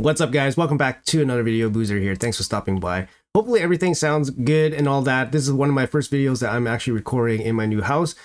What's up, guys? Welcome back to another video. Boozer here. Thanks for stopping by. Hopefully everything sounds good and all that. This is one of my first videos that I'm actually recording in my new house.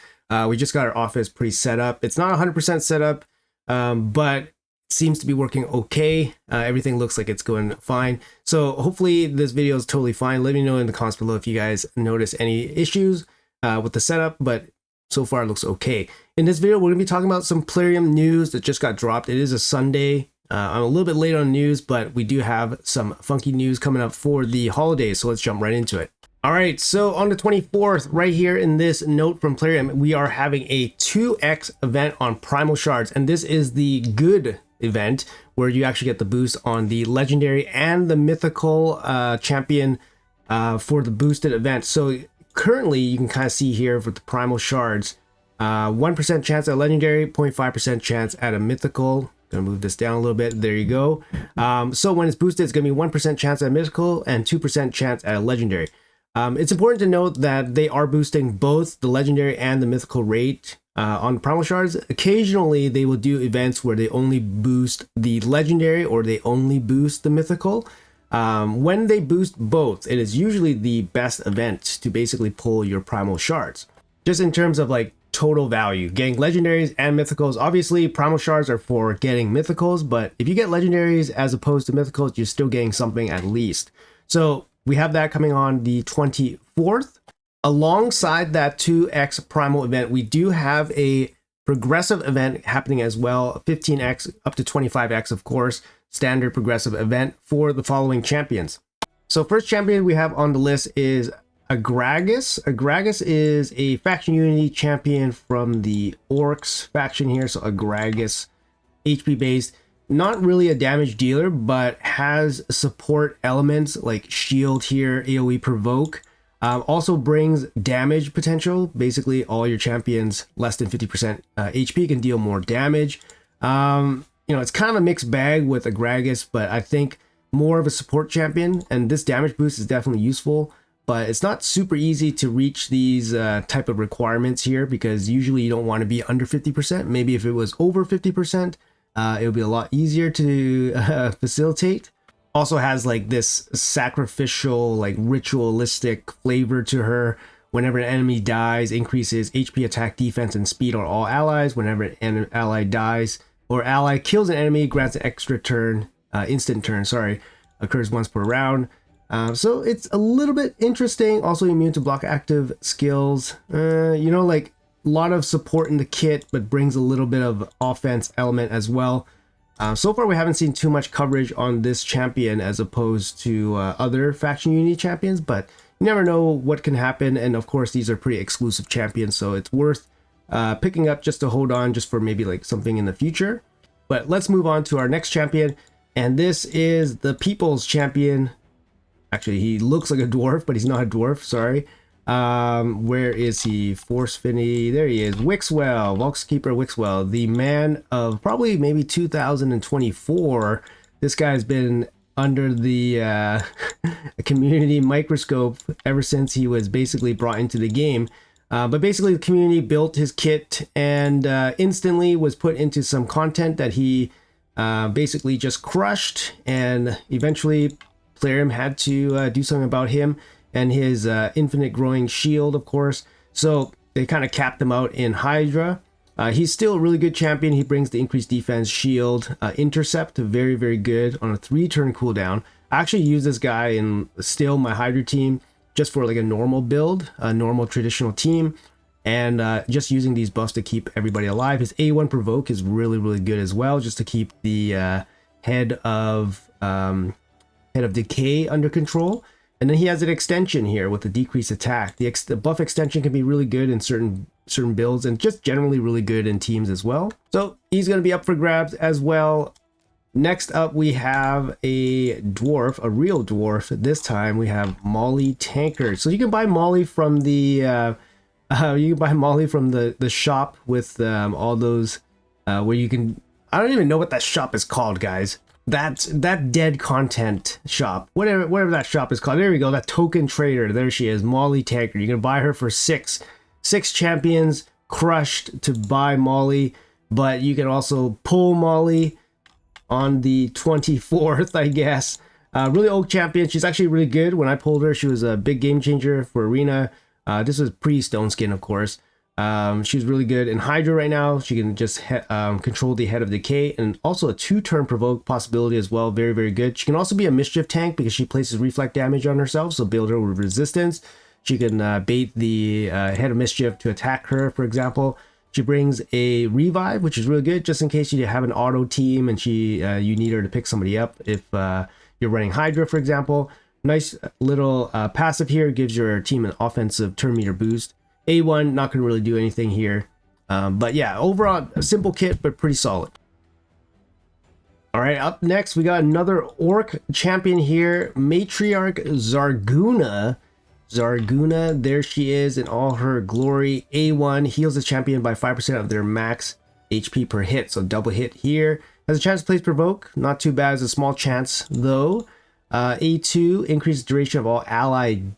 We just got our office pretty set up. It's not 100% set up, but it seems to be working okay. Everything looks like it's going fine. So hopefully this video is totally fine. Let me know in the comments below if you guys notice any issues with the setup, but so far it looks okay. In this video, we're going to be talking about some Plarium news that just got dropped. It is a Sunday. I'm a little bit late on news, but we do have some funky news coming up for the holidays, so let's jump right into it. All right, so on the 24th, right here in this note from Plarium, we are having a 2x event on Primal Shards, and this is the good event where you actually get the boost on the legendary and the mythical champion for the boosted event. So currently, you can kind of see here with the Primal Shards, 1% chance at legendary, 0.5% chance at a mythical. Gonna move this down a little bit. There you go. So when it's boosted, it's gonna be 1% chance at mythical and 2% chance at a legendary. It's important to note that they are boosting both the legendary and the mythical rate on Primal Shards. Occasionally, they will do events where they only boost the legendary or they only boost the mythical. When they boost both, it is usually the best event to basically pull your Primal Shards. Just in terms of like total value, getting legendaries and mythicals. Obviously, Primal Shards are for getting mythicals, but if you get legendaries as opposed to mythicals, you're still getting something at least. So we have that coming on the 24th. Alongside that 2x Primal event, we do have a progressive event happening as well, 15x up to 25x, of course, standard progressive event for the following champions. So first champion we have on the list is a Gragas. A Gragas is a faction unity champion from the Orcs faction here. So a Gragas, HP based, not really a damage dealer, but has support elements like shield here, AoE provoke. Also brings damage potential. Basically, all your champions less than 50% HP can deal more damage. You know, it's kind of a mixed bag with a Gragas, but I think more of a support champion, and this damage boost is definitely useful. But it's not super easy to reach these type of requirements here because usually you don't want to be under 50%. Maybe if it was over 50%, it would be a lot easier to facilitate. Also has like this sacrificial, like ritualistic flavor to her. Whenever an enemy dies, increases HP, attack, defense, and speed on all allies. Whenever an ally dies or ally kills an enemy, grants an extra turn, instant turn, sorry, occurs once per round. So it's a little bit interesting. Also immune to block active skills. You know, like a lot of support in the kit, but brings a little bit of offense element as well. So far, we haven't seen too much coverage on this champion as opposed to other faction unity champions, but you never know what can happen. And of course, these are pretty exclusive champions, so it's worth picking up just to hold on just for maybe like something in the future. But let's move on to our next champion. And this is the People's Champion. Actually, he looks like a dwarf, but he's not a dwarf. Sorry. Where is he? Force Finny. There he is. Wixell, Volkskeeper Wixell, the man of probably maybe 2024. This guy's been under the community microscope ever since he was basically brought into the game. But basically, the community built his kit and instantly was put into some content that he basically just crushed, and eventually Plarium had to do something about him and his infinite growing shield, of course. So they kind of capped him out in Hydra. He's still a really good champion. He brings the increased defense, shield, intercept, very, very good on a 3-turn cooldown. I actually use this guy in still my Hydra team just for like a normal build, a normal traditional team, and just using these buffs to keep everybody alive. His A1 provoke is really, really good as well, just to keep the head of decay under control. And then he has an extension here with the decreased attack. The buff extension can be really good in certain builds and just generally really good in teams as well. So he's going to be up for grabs as well. Next up, we have a dwarf, a real dwarf. This time we have Molly Tankard. So you can buy Molly from the the shop with all those where you can. I don't even know what that shop is called, guys. That dead content shop, whatever that shop is called. There we go, that token trader. There she is, Molly Tankard. You can buy her for six champions crushed to buy Molly, but you can also pull Molly on the 24th, I guess. Really old champion. She's actually really good. When I pulled her, she was a big game changer for Arena. This was pre-Stone Skin, of course. She's really good in Hydra right now. She can just control the Head of Decay, and also a 2-turn provoke possibility as well. Very, very good. She can also be a mischief tank because she places reflect damage on herself, so build her with resistance. She can bait the Head of Mischief to attack her, for example. She brings a revive, which is really good, just in case you have an auto team and you need her to pick somebody up if you're running Hydra, for example. Nice little passive here, gives your team an offensive turn meter boost. A1, not going to really do anything here. But yeah, overall, a simple kit, but pretty solid. All right, up next, we got another Orc champion here, Matriarch Zarguna. Zarguna, there she is in all her glory. A1 heals the champion by 5% of their max HP per hit, so double hit here. Has a chance to place provoke, not too bad, it's a small chance though. A2 increases duration of all allied,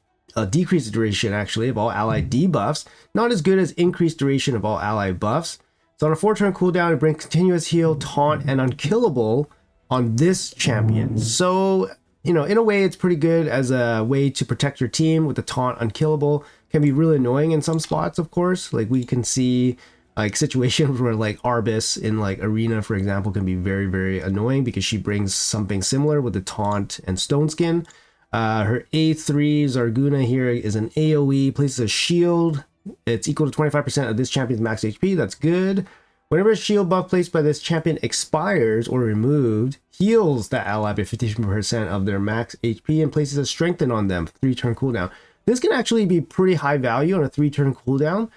decreases duration actually of all allied debuffs. Not as good as increased duration of all allied buffs. So on a 4-turn cooldown, it brings continuous heal, taunt, and unkillable on this champion. So, you know, in a way, it's pretty good as a way to protect your team with the taunt unkillable. Can be really annoying in some spots, of course. Like we can see like situations where like Arbis in like Arena, for example, can be very, very annoying because she brings something similar with the taunt and stone skin. Her A3 Zarguna here is an AoE, places a shield. It's equal to 25% of this champion's max HP. That's good. Whenever a shield buff placed by this champion expires or removed, heals that ally by 50% of their max HP and places a strengthen on them, 3-turn cooldown. This can actually be pretty high value on a 3-turn cooldown.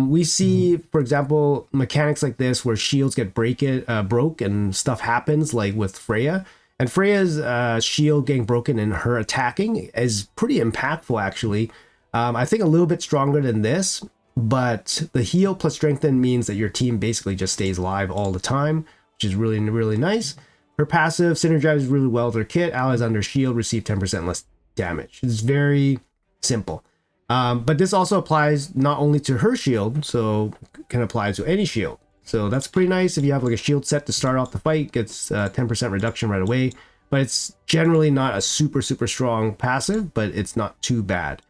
We see, for example, mechanics like this where shields get broke and stuff happens, like with Freya. And Freya's shield getting broken and her attacking is pretty impactful, actually. I think a little bit stronger than this, but the heal plus strengthen means that your team basically just stays alive all the time, which is really, really nice. Her passive synergizes really well with her kit. Allies under shield receive 10% less damage. It's very simple. But this also applies not only to her shield, so can apply to any shield. So that's pretty nice. If you have like a shield set to start off the fight, gets 10% reduction right away. But it's generally not a super, super strong passive, but it's not too bad.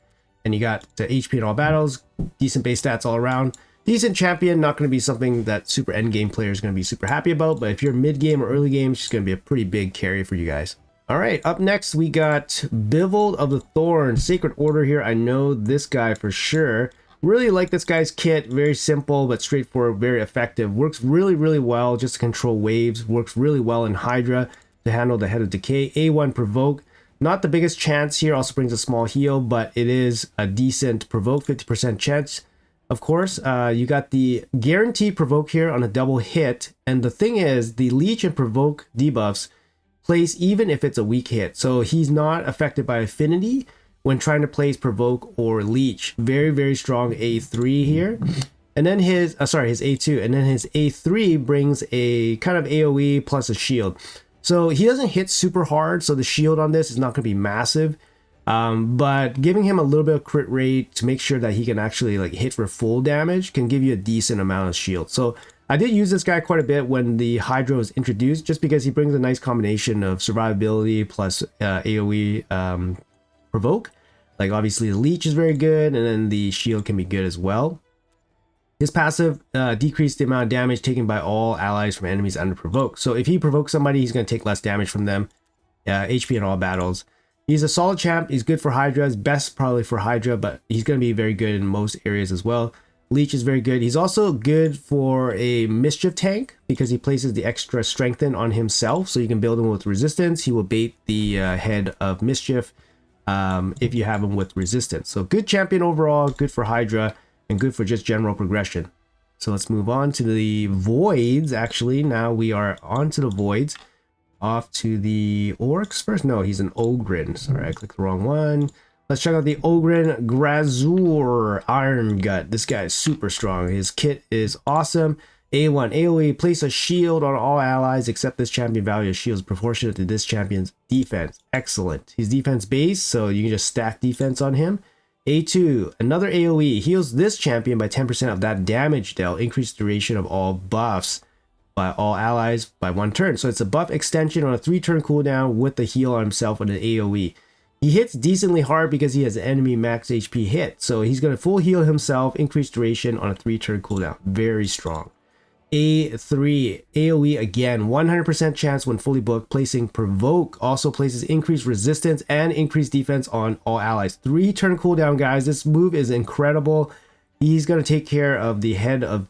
And you got HP in all battles, decent base stats all around. Decent champion, not going to be something that super endgame player is going to be super happy about. But if you're mid game or early game, she's going to be a pretty big carry for you guys. All right, up next, we got Bivel of the Thorn, Sacred Order here. I know this guy for sure. Really like this guy's kit. Very simple, but straightforward, very effective. Works really, really well just to control waves. Works really well in Hydra to handle the Head of Decay. A1 Provoke. Not the biggest chance here, also brings a small heal, but it is a decent provoke, 50% chance. Of course, you got the guaranteed provoke here on a double hit. And the thing is, the leech and provoke debuffs place even if it's a weak hit. So he's not affected by affinity when trying to place provoke or leech. Very, very strong A3 here. And then his A2, and then his A3 brings a kind of AoE plus a shield. So he doesn't hit super hard, so the shield on this is not going to be massive. But giving him a little bit of crit rate to make sure that he can actually like hit for full damage can give you a decent amount of shield. So I did use this guy quite a bit when the Hydra was introduced, just because he brings a nice combination of survivability plus AoE provoke. Like obviously the leech is very good, and then the shield can be good as well. His passive decreased the amount of damage taken by all allies from enemies under provoke. So if he provokes somebody, he's going to take less damage from them. HP in all battles. He's a solid champ. He's good for Hydra. He's best probably for Hydra, but he's going to be very good in most areas as well. Leech is very good. He's also good for a mischief tank because he places the extra strengthen on himself. So you can build him with resistance. He will bait the head of mischief if you have him with resistance. So good champion overall, good for Hydra, and good for just general progression. So let's move on to the voids. Actually, now we are on to the voids. Off to the orcs first. No, he's an Ogren. Sorry, I clicked the wrong one. Let's check out the Ogren Grazur Iron Gut. This guy is super strong. His kit is awesome. A1 AoE, place a shield on all allies except this champion. Value of shield is proportionate to this champion's defense. Excellent. He's defense base, so you can just stack defense on him. A2, another AoE, heals this champion by 10% of that damage dealt. Increased duration of all buffs. by all allies by 1 turn. So it's a buff extension on a 3-turn cooldown with the heal on himself on an AoE. He hits decently hard because he has enemy max HP hit. So he's going to full heal himself, increase duration on a 3-turn cooldown. Very strong. A3 AoE again, 100% chance when fully booked. Placing provoke also places increased resistance and increased defense on all allies. 3-turn cooldown, guys. This move is incredible. He's going to take care of the head of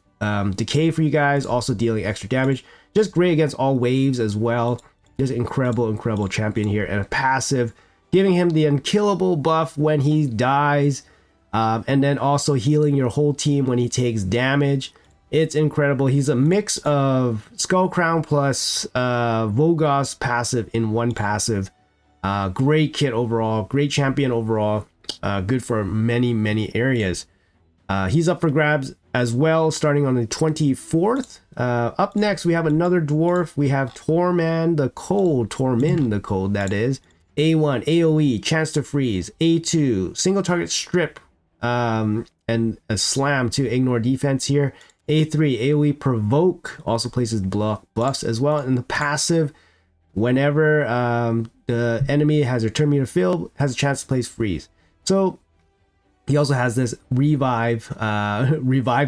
decay for you guys, also dealing extra damage. Just great against all waves as well. Just incredible champion here. And a passive giving him the unkillable buff when he dies, and then also healing your whole team when he takes damage. It's incredible. He's a mix of Skull Crown plus Vogos passive in one passive. Great kit overall, great champion overall, good for many areas. He's up for grabs as well, starting on the 24th. Up next, we have another dwarf. We have Tormund the Cold, that is. A1, AoE, chance to freeze. A2, single target strip, and a slam to ignore defense here. A3, AoE provoke, also places block buffs as well. And the passive, whenever the enemy has their turn meter filled, has a chance to place freeze. So he also has this revives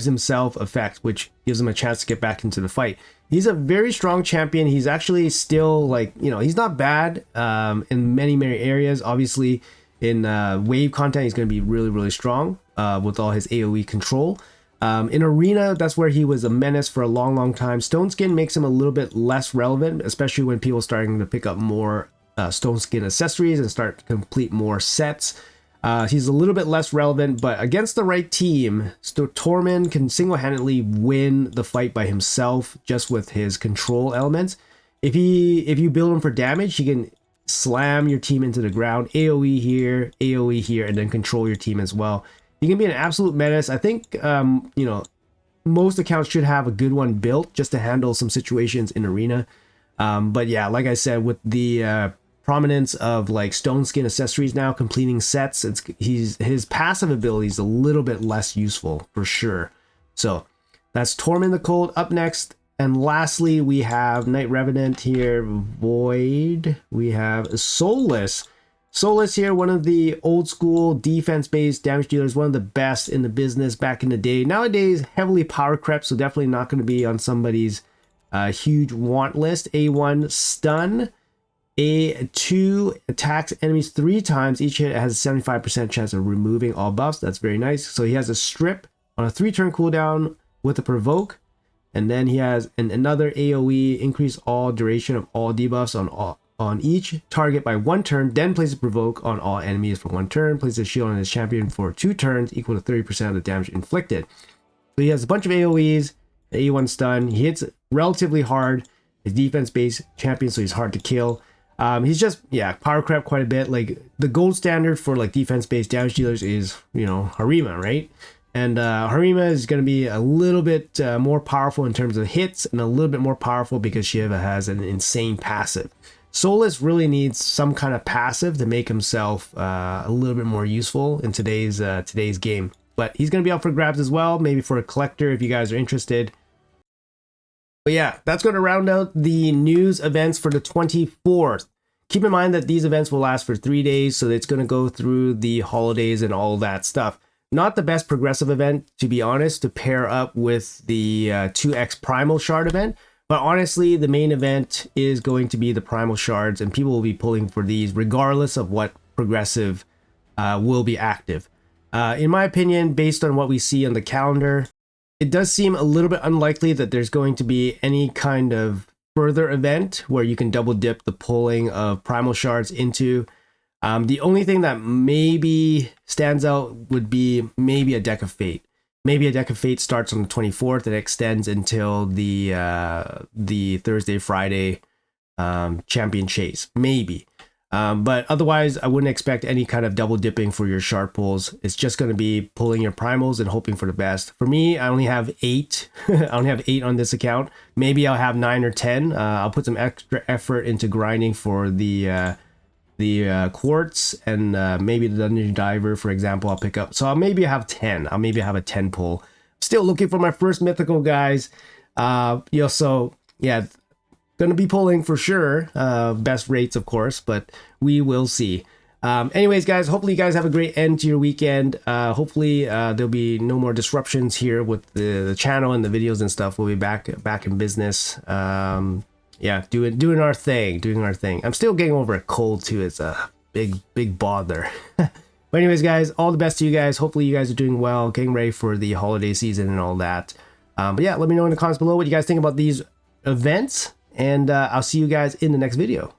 himself effect, which gives him a chance to get back into the fight. He's a very strong champion. He's actually still, like, you know, he's not bad in many areas. Obviously, in wave content, he's going to be really strong with all his AoE control. In arena, that's where he was a menace for a long time. Stone Skin makes him a little bit less relevant, especially when people are starting to pick up more Stone Skin accessories and start to complete more sets. He's a little bit less relevant, but against the right team, Tormund can single-handedly win the fight by himself just with his control elements. If you build him for damage, he can slam your team into the ground, AoE here, and then control your team as well. He can be an absolute menace. I think you know, most accounts should have a good one built just to handle some situations in arena. But yeah, like I said, with the prominence of like Stone Skin accessories now completing sets, his passive ability is a little bit less useful for sure. So that's Tormund the Cold. Up next, and lastly, we have Night Revenant here, Void. We have Soulless. Soulless here, one of the old school defense-based damage dealers, one of the best in the business back in the day. Nowadays, heavily power crept, so definitely not going to be on somebody's huge want list. A1 stun. A2 attacks enemies 3 times. Each hit has a 75% chance of removing all buffs. That's very nice. So he has a strip on a 3-turn cooldown with a provoke. And then he has another AoE, increase all duration of all debuffs on each target by 1 turn. Then places provoke on all enemies for 1 turn. Places a shield on his champion for 2 turns, equal to 30% of the damage inflicted. So he has a bunch of AoEs, A1 stun. He hits relatively hard. His defense-based champion, so he's hard to kill. He's just, yeah, power crept quite a bit. Like, the gold standard for like defense-based damage dealers is, you know, Harima, right? And Harima is going to be a little bit more powerful in terms of hits, and a little bit more powerful because Shiva has an insane passive. Soulless really needs some kind of passive to make himself a little bit more useful in today's game. But he's going to be up for grabs as well, maybe for a collector if you guys are interested. But yeah, that's going to round out the news events for the 24th. Keep in mind that these events will last for 3 days, so it's going to go through the holidays and all that stuff. Not the best progressive event, to be honest, to pair up with the 2x Primal Shard event. But honestly, the main event is going to be the Primal Shards, and people will be pulling for these regardless of what progressive will be active. In my opinion, based on what we see on the calendar, it does seem a little bit unlikely that there's going to be any kind of further event where you can double dip the pulling of Primal Shards into. The only thing that maybe stands out would be maybe a Deck of Fate. Maybe a Deck of Fate starts on the 24th and extends until the Thursday, Friday champion chase. Maybe. But otherwise, I wouldn't expect any kind of double dipping for your shard pulls. It's just going to be pulling your primals and hoping for the best. For me, I only have 8. I only have 8 on this account. Maybe I'll have 9 or 10. I'll put some extra effort into grinding for the quartz, and maybe the dungeon diver, for example, I'll pick up. So I'll maybe have 10. I'll maybe have a 10 pull. Still looking for my first mythical, guys. So yeah, gonna be pulling for sure. Best rates, of course, but we will see. Anyways, guys, hopefully you guys have a great end to your weekend. Hopefully there'll be no more disruptions here with the channel and the videos and stuff. We'll be back in business. Yeah, doing our thing. I'm still getting over a cold too. It's a big bother. But anyways, guys, all the best to you guys. Hopefully you guys are doing well, getting ready for the holiday season and all that. But yeah, let me know in the comments below what you guys think about these events, and I'll see you guys in the next video.